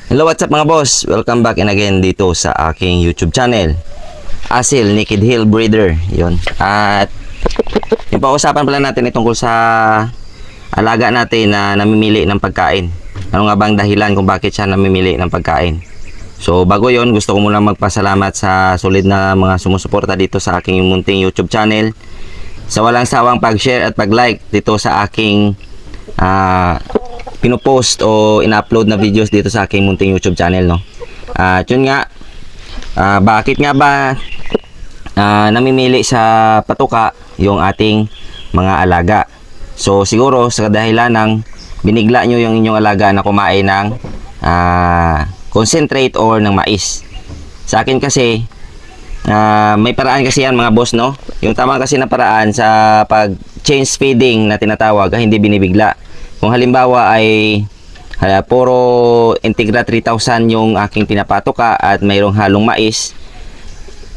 Hello, what's up mga boss? Welcome back and again dito sa aking YouTube channel, Asil Naked Hill Breeder. Yun. At yung pag-usapan pala natin ay tungkol sa alaga natin na namimili ng pagkain. Ano nga bang dahilan kung bakit siya namimili ng pagkain? So bago yon, gusto ko muna magpasalamat sa solid na mga sumusuporta dito sa aking munting YouTube channel, sa walang sawang pag-share at pag-like dito sa aking pinopost o in-upload na videos dito sa aking munting YouTube channel, no? At yun nga, bakit nga ba namimili sa patuka yung ating mga alaga? So siguro sa dahilan ng binigla nyo yung inyong alaga na kumain ng concentrate or ng mais. Sa akin kasi may paraan kasi yan mga boss, no? Yung tama kasi na paraan sa pag change feeding na tinatawag ay hindi binibigla. Kung halimbawa ay puro Integra 3000 yung aking pinapatuka at mayroong halong mais,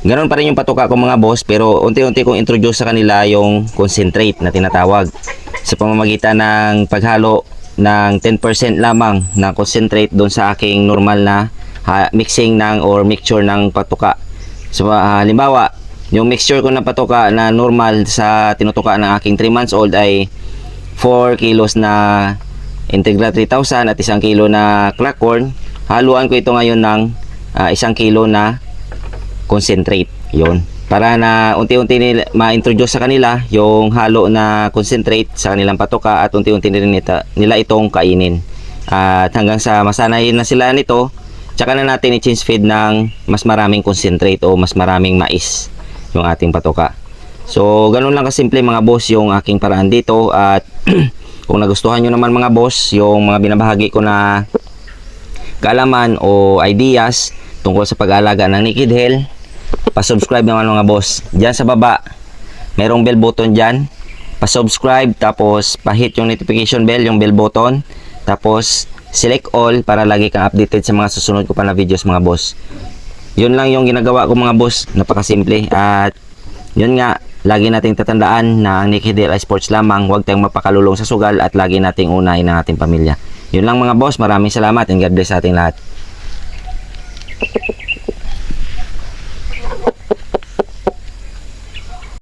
ganoon pa rin yung patuka ko mga boss, pero unti-unti kong introduce sa kanila yung concentrate na tinatawag sa pamamagitan ng paghalo ng 10% lamang na concentrate doon sa aking normal na mixing ng or mixture ng patuka. So halimbawa, yung mixture ko ng patuka na normal sa tinutuka ng aking 3 months old ay 4 kilos na Integra 3000 at 1 kilo na crack corn. Haluan ko ito ngayon ng 1 kilo na concentrate. Yun. Para na unti-unti ma-introduce sa kanila yung halo na concentrate sa kanilang patuka at unti-unti nila itong kainin. At hanggang sa masanayin na sila nito, tsaka na natin i-change feed ng mas maraming concentrate o mas maraming mais yung ating patuka. So ganun lang kasimple mga boss yung aking paraan dito. At kung nagustuhan nyo naman mga boss yung mga binabahagi ko na kaalaman o ideas tungkol sa pag-aalaga ng Naked Hill, pa-subscribe naman mga boss. Diyan sa baba merong bell button dyan, pa-subscribe, tapos pa-hit yung notification bell, yung bell button, tapos select all para lagi kang updated sa mga susunod ko pa na videos mga boss. Yun lang yung ginagawa ko mga boss, napakasimple. At yun nga, lagi nating tatandaan na ang Naked Hill ay sports lamang. Huwag tayong mapakalulong sa sugal at lagi nating unahin ang ating pamilya. Yun lang mga boss, maraming salamat and God bless sa ating lahat.